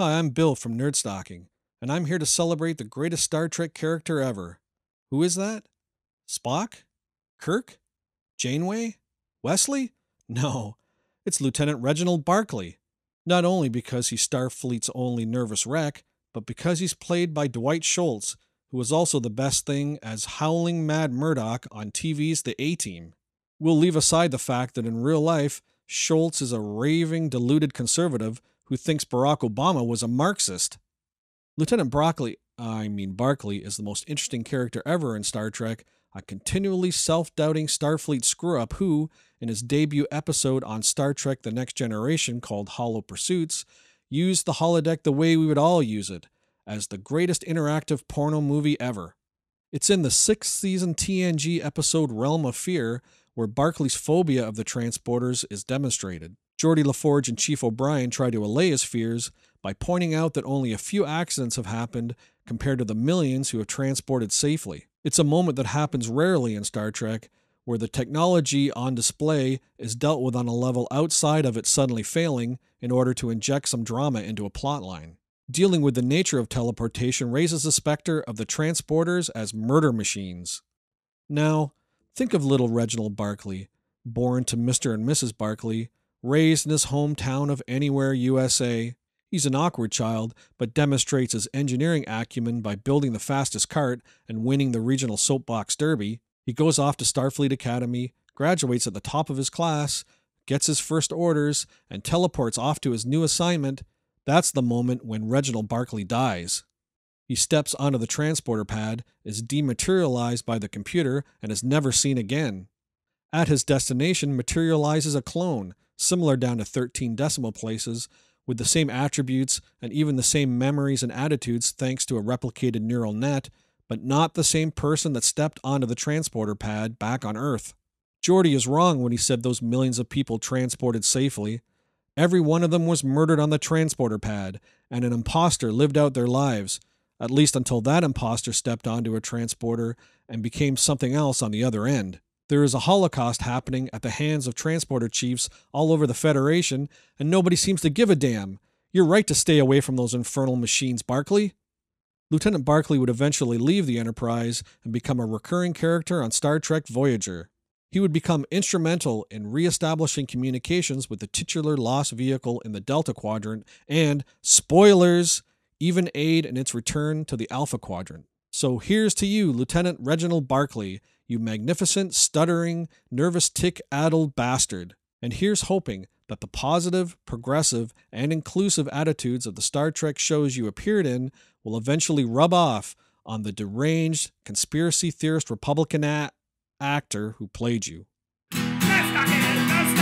Hi, I'm Bill from Nerdstalking, and I'm here to celebrate the greatest Star Trek character ever. Who is that? Spock? Kirk? Janeway? Wesley? No, it's Lieutenant Reginald Barclay. Not only because he's Starfleet's only nervous wreck, but because he's played by Dwight Schultz, who was also the best thing as Howling Mad Murdoch on TV's The A-Team. We'll leave aside the fact that in real life, Schultz is a raving, deluded conservative who thinks Barack Obama was a Marxist. Lieutenant Barclay is the most interesting character ever in Star Trek, a continually self-doubting Starfleet screw-up who, in his debut episode on Star Trek The Next Generation called Hollow Pursuits, used the holodeck the way we would all use it, as the greatest interactive porno movie ever. It's in the 6th season TNG episode Realm of Fear where Barclay's phobia of the transporters is demonstrated. Geordi LaForge and Chief O'Brien try to allay his fears by pointing out that only a few accidents have happened compared to the millions who have transported safely. It's a moment that happens rarely in Star Trek, where the technology on display is dealt with on a level outside of it suddenly failing in order to inject some drama into a plotline. Dealing with the nature of teleportation raises the specter of the transporters as murder machines. Now, think of little Reginald Barclay, born to Mr. and Mrs. Barclay, raised in his hometown of Anywhere, USA. He's an awkward child, but demonstrates his engineering acumen by building the fastest cart and winning the regional soapbox derby. He goes off to Starfleet Academy, graduates at the top of his class, gets his first orders, and teleports off to his new assignment. That's the moment when Reginald Barclay dies. He steps onto the transporter pad, is dematerialized by the computer, and is never seen again. At his destination materializes a clone, similar down to 13 decimal places, with the same attributes and even the same memories and attitudes thanks to a replicated neural net, but not the same person that stepped onto the transporter pad back on Earth. Geordi is wrong when he said those millions of people transported safely. Every one of them was murdered on the transporter pad, and an imposter lived out their lives, at least until that imposter stepped onto a transporter and became something else on the other end. There is a holocaust happening at the hands of transporter chiefs all over the Federation, and nobody seems to give a damn. You're right to stay away from those infernal machines, Barclay. Lieutenant Barclay would eventually leave the Enterprise and become a recurring character on Star Trek Voyager. He would become instrumental in re-establishing communications with the titular lost vehicle in the Delta Quadrant and, spoilers, even aid in its return to the Alpha Quadrant. So here's to you, Lieutenant Reginald Barclay, you magnificent, stuttering, nervous tick-addled bastard. And here's hoping that the positive, progressive, and inclusive attitudes of the Star Trek shows you appeared in will eventually rub off on the deranged, conspiracy theorist Republican actor who played you. Nerdstalking,